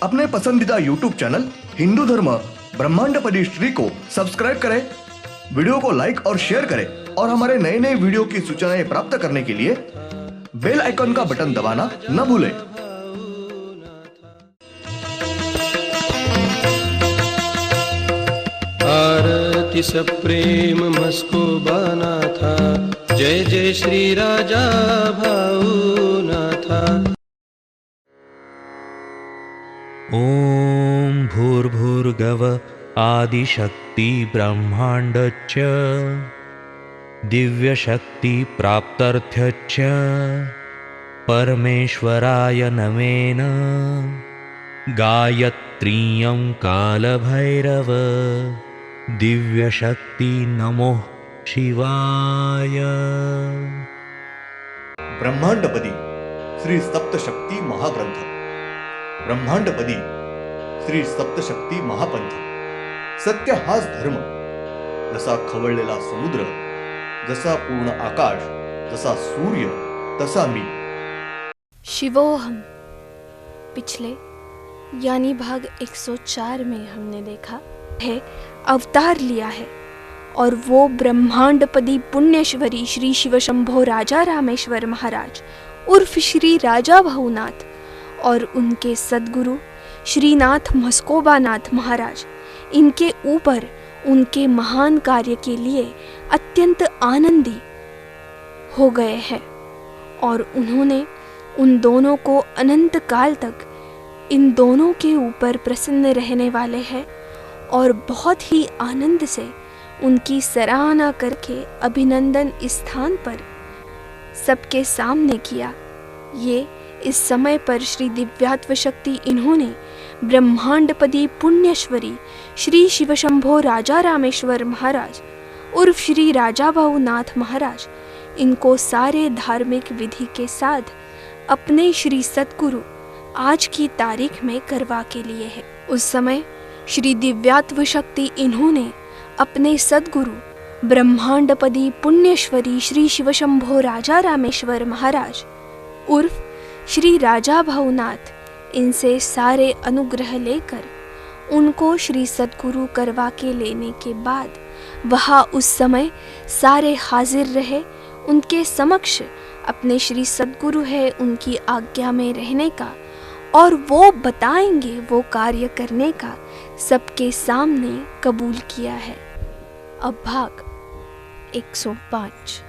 अपने पसंदीदा YouTube channel Hindu धर्म ब्रह्मांडपदी श्री को सब्सक्राइब करें, वीडियो को लाइक और शेयर करें और हमारे नए नए वीडियो की सूचनाएं प्राप्त करने के लिए बेल आइकन का बटन दबाना न भूलें। आरती सप्रेम मस्कोबानाथा, जय जय श्री राजा भाऊनाथा। ॐ भूर्भुर्गव आदिशक्ति ब्रह्माण्डच्च दिव्यशक्ति प्राप्त्यर्थच्च परमेश्वराय नमेन गायत्रीयं कालभैरव दिव्यशक्ति नमो शिवाय। ब्रह्मांडपदी श्री सप्तशक्ती महाग्रंथ, ब्रह्मांडपदी श्री सप्तशक्ती महापंथ। सत्य हाच धर्म, जसा खवळलेला समुद्र, जसा पूर्ण आकाश, जसा सूर्य, तसा मी। शिवोहम। पिछले यानी भाग 104 में हमने देखा है अवतार लिया है और वो ब्रह्मांडपदी पुण्यश्वरी श्री शिव शंभो राजा रामेश्वर महाराज उर्फ श्री राजा भाऊनाथ और उनके सद्गुरु श्रीनाथ मस्कोबानाथ महाराज, इनके ऊपर उनके महान कार्य के लिए अत्यंत आनंदी हो गए हैं और उन्होंने उन दोनों को अनंत काल तक इन दोनों के ऊपर प्रसन्न रहने वाले हैं और बहुत ही आनंद से उनकी सराहना करके अभिनंदन इस स्थान पर सबके सामने किया। ये इस समय पर श्री दिव्यात्व शक्ति इन्होंने ब्रह्मांडपदी पुण्यश्वरी श्री शिव शंभो राजा रामेश्वर महाराज उर्फ श्री राजा भाऊनाथ महाराज, इनको सारे धार्मिक विधि के साथ अपने श्री सतगुरु आज की तारीख में करवा के लिए है। उस समय श्री दिव्यात्व शक्ति इन्होंने अपने सद्गुरु ब्रह्मांडपदी पुण्यश्वरी श्री शिव शंभो राजा रामेश्वर महाराज उर्फ श्री राजा भाऊनाथ, इनसे सारे अनुग्रह लेकर उनको श्री सद्गुरु करवा के लेने के बाद वहाँ उस समय सारे हाजिर रहे उनके समक्ष अपने श्री सद्गुरु है उनकी आज्ञा में रहने का और वो बताएंगे वो कार्य करने का सबके सामने कबूल किया है। अब भाग 105।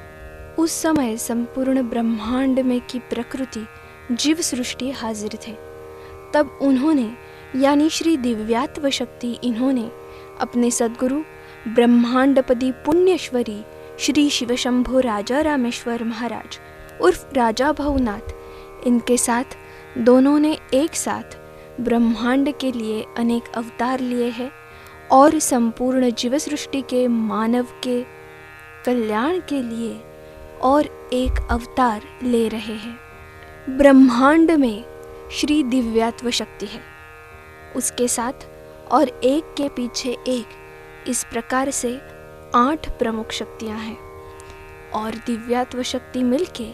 उस समय संपूर्ण ब्रह्मांड में की प्रकृति जीव सृष्टि हाजिर थे। तब उन्होंने यानी श्री दिव्यात्व शक्ति इन्होंने अपने सद्गुरु ब्रह्मांडपदी पुण्यश्वरी श्री शिव शंभो राजा रामेश्वर महाराज उर्फ राजा भाऊनाथ, इनके साथ दोनों ने एक साथ ब्रह्मांड के लिए अनेक अवतार लिए हैं और संपूर्ण जीव सृष्टि के मानव के कल्याण के लिए और एक अवतार ले रहे हैं। ब्रह्मांड में श्री दिव्यात्व शक्ति है, उसके साथ और एक के पीछे एक इस प्रकार से 8 प्रमुख शक्तियां हैं और दिव्यात्व शक्ति मिलके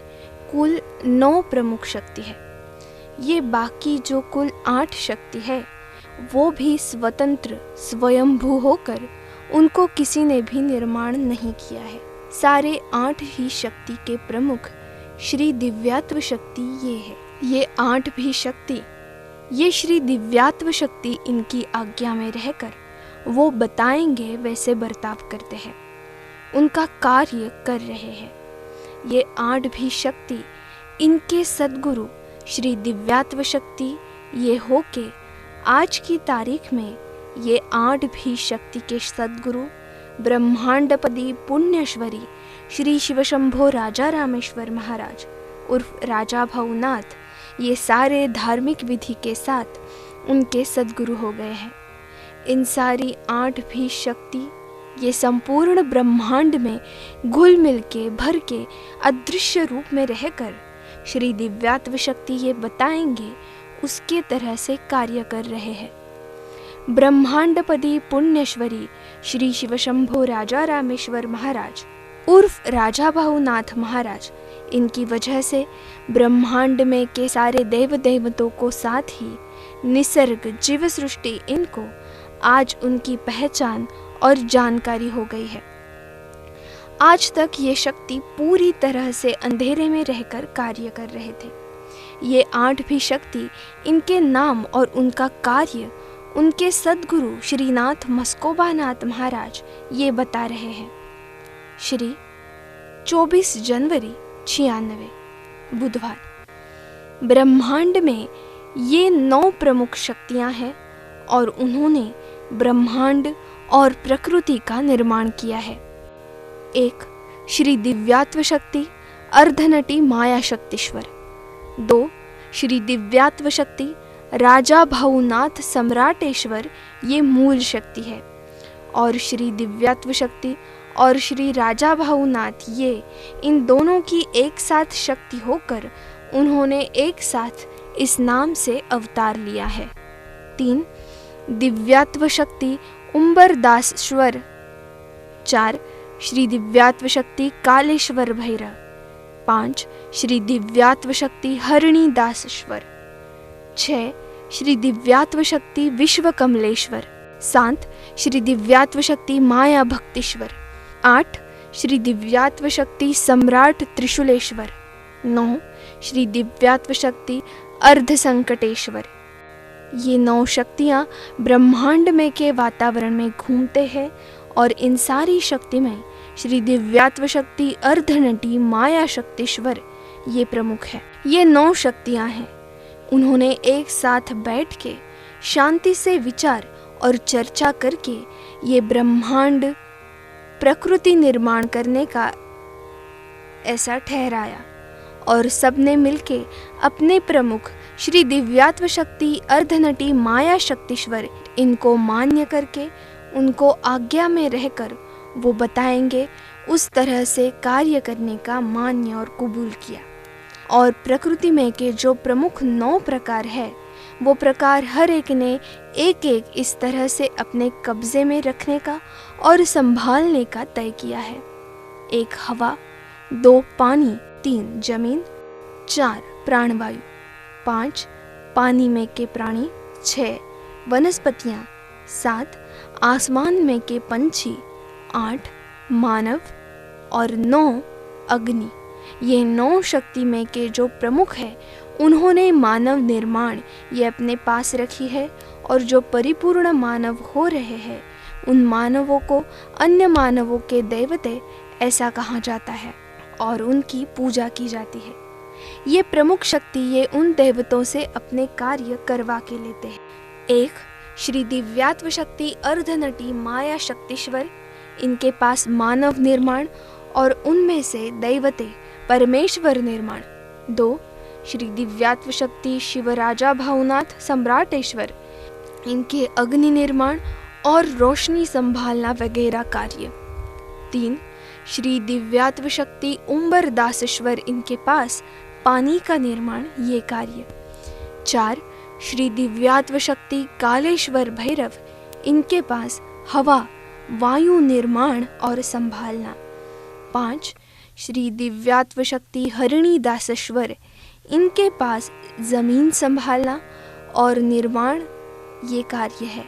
कुल 9 प्रमुख शक्ति है। ये बाकी जो कुल 8 शक्ति है वो भी स्वतंत्र स्वयंभू होकर उनको किसी ने भी निर्माण नहीं किया है। सारे 8 ही शक्ति के प्रमुख श्री दिव्यात्व शक्ति ये है। ये 8 भी शक्ति ये श्री दिव्यात्व शक्ति इनकी आज्ञा में रहकर वो बताएंगे वैसे बर्ताव करते हैं, उनका कार्य कर रहे हैं। ये 8 भी शक्ति इनके सद्गुरु श्री दिव्यात्व शक्ति ये होके आज की तारीख में ये 8 भी शक्ति के सद्गुरु ब्रह्मांडपदी पुण्यश्वरी श्री शिव शंभो राजा रामेश्वर महाराज उर्फ राजा भाऊनाथ, ये सारे धार्मिक विधि के साथ उनके सद्गुरु हो गए हैं। इन सारी 8 भी शक्ति ये संपूर्ण ब्रह्मांड में घुल मिल के भर के अदृश्य रूप में रहकर श्री दिव्यात्व शक्ति ये बताएंगे उसके तरह से कार्य कर रहे हैं। ब्रह्मांडपदी पुण्यश्वरी श्री शिव शंभो राजा रामेश्वर महाराज उर्फ राजा भाऊनाथ महाराज, इनकी वजह से ब्रह्मांड में के सारे देव देवताओं को साथ ही निसर्ग, जीव सृष्टि, इनको आज उनकी पहचान और जानकारी हो गई है। आज तक ये शक्ति पूरी तरह से अंधेरे में रहकर कार्य कर रहे थे। ये 8 भी शक्ति इनके नाम और उनका कार्य उनके सद्गुरु श्रीनाथ मस्कोबानाथ महाराज ये बता रहे हैं। श्री 24 जनवरी 96 बुधवार। ब्रह्मांड में ये 9 प्रमुख शक्तियां हैं और उन्होंने ब्रह्मांड और प्रकृति का निर्माण किया है। 1 श्री दिव्यात्व शक्ति अर्धनटी माया शक्तिश्वर। 2 श्री दिव्यात्व शक्ति राजा भाऊनाथ सम्राटेश्वर, ये मूल शक्ति है। और श्री दिव्यात्व शक्ति और श्री राजा भाऊनाथ, ये इन दोनों की एक साथ शक्ति होकर उन्होंने एक साथ इस नाम से अवतार लिया है। 3 दिव्यात्व शक्ति उम्बरदासश्वर। 4 श्री दिव्यात्व शक्ति कालेश्वर भैरव। 5 श्री दिव्यात्व शक्ति हरिणी दासेश्वर। 6 श्री दिव्यात्व शक्ति विश्व कमलेश्वर। 7 श्री दिव्यात्व शक्ति माया भक्तिश्वर। 8 श्री दिव्यात्व शक्ति सम्राट त्रिशूलेश्वर। 9 श्री दिव्यात्व शक्ति अर्ध संकटेश्वर। ये 9 शक्तियाँ ब्रह्मांड में के वातावरण में घूमते हैं और इन सारी शक्ति में श्री दिव्यात्व शक्ति अर्धनटी माया शक्तिश्वर ये प्रमुख है। ये 9 शक्तियाँ हैं। उन्होंने एक साथ बैठ के शांति से विचार और चर्चा करके ये ब्रह्मांड प्रकृति निर्माण करने का ऐसा ठहराया और सबने मिलके अपने प्रमुख श्री दिव्यात्व शक्ति अर्धनटी माया शक्तिश्वर इनको मान्य करके उनको आज्ञा में रहकर वो बताएंगे उस तरह से कार्य करने का मान्य और कबूल किया। और प्रकृति में के जो प्रमुख 9 प्रकार है वो प्रकार हर एक ने एक एक इस तरह से अपने कब्जे में रखने का और संभालने का तय किया है। 1 हवा, 2 पानी, 3 जमीन, 4 प्राणवायु, 5 पानी में के प्राणी, 6 वनस्पतियाँ, 7 आसमान में के पंछी, 8 मानव और 9 अग्नि। ये 9 शक्ति में के जो प्रमुख है उन्होंने मानव निर्माण ये अपने पास रखी है और जो परिपूर्ण मानव हो रहे हैं उन मानवों को अन्य मानवों के देवते ऐसा कहा जाता है और उनकी पूजा की जाती है। ये प्रमुख शक्ति ये उन देवतों से अपने कार्य करवा के लेते हैं। 1 श्री दिव्यात्व शक्ति अर्धनटी माया शक्तिश्वर, इनके पास मानव निर्माण और उनमें से दैवते परमेश्वर निर्माण। 2 श्री दिव्यात्व शक्ति शिवराजा भाऊनाथ सम्राटेश्वर, इनके अग्नि निर्माण और रोशनी संभालना वगैरह कार्य। 3 श्री दिव्यात्व शक्ति उम्बरदासेश्वर, इनके पास पानी का निर्माण ये कार्य। 4 श्री दिव्यात्व शक्ति कालेश्वर भैरव, इनके पास हवा वायु निर्माण और संभालना। 5 श्री दिव्यात्व शक्ति हरिणी दासेश्वर, इनके पास जमीन संभालना और निर्माण ये कार्य है।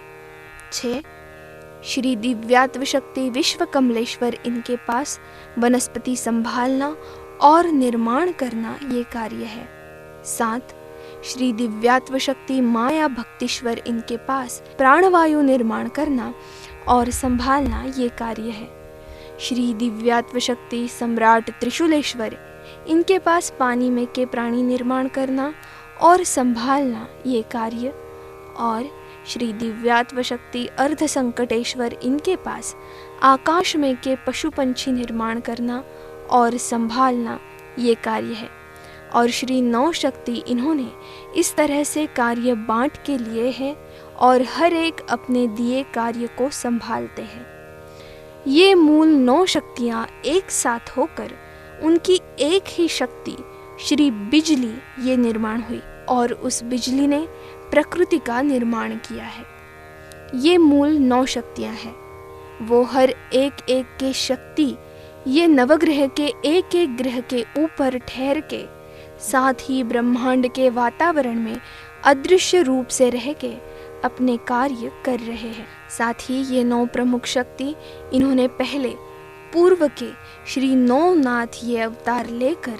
6 श्री दिव्यात्व शक्ति विश्व कमलेश्वर, इनके पास वनस्पति संभालना और निर्माण करना ये कार्य है। 7 श्री दिव्यात्व शक्ति माया भक्तिश्वर, इनके पास प्राणवायु निर्माण करना और संभालना ये कार्य है। श्री दिव्यात्व शक्ति सम्राट त्रिशूलेश्वर, इनके पास पानी में के प्राणी निर्माण करना और संभालना ये कार्य। और श्री दिव्यात्व शक्ति अर्ध संकटेश्वर, इनके पास आकाश में के पशु पंछी निर्माण करना और संभालना ये कार्य है। और श्री 9 शक्ति इन्होंने इस तरह से कार्य बांट के लिए है और हर एक अपने दिए कार्य को संभालते हैं। ये मूल 9 शक्तियाँ एक साथ होकर उनकी एक ही शक्ति श्री बिजली ये निर्माण हुई और उस बिजली ने प्रकृति का निर्माण किया है। ये मूल 9 शक्तियाँ हैं। वो हर एक एक के शक्ति ये नवग्रह के एक एक ग्रह के ऊपर ठहर के साथ ही ब्रह्मांड के वातावरण में अदृश्य रूप से रह के अपने कार्य कर रहे हैं। साथ ही ये 9 प्रमुख शक्ति इन्होंने पहले पूर्व के श्री नौनाथ ये अवतार लेकर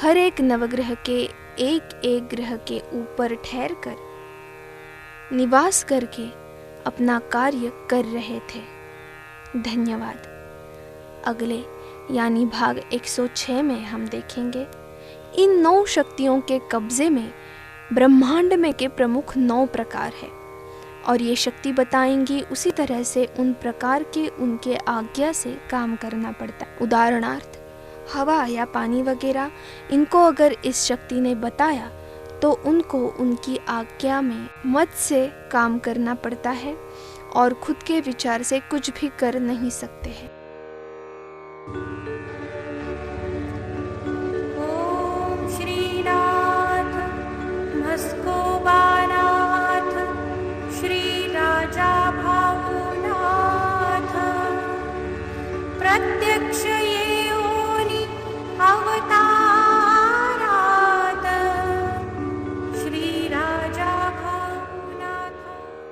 हर एक नवग्रह के एक एक ग्रह के ऊपर ठहर कर निवास करके अपना कार्य कर रहे थे। धन्यवाद। अगले यानी भाग 106 में हम देखेंगे इन 9 शक्तियों के कब्जे में ब्रह्मांड में के प्रमुख 9 प्रकार है और ये शक्ति बताएंगी उसी तरह से उन प्रकार के उनके आज्ञा से काम करना पड़ता है। उदाहरणार्थ हवा या पानी वगैरह, इनको अगर इस शक्ति ने बताया तो उनको उनकी आज्ञा में मत से काम करना पड़ता है और खुद के विचार से कुछ भी कर नहीं सकते हैं।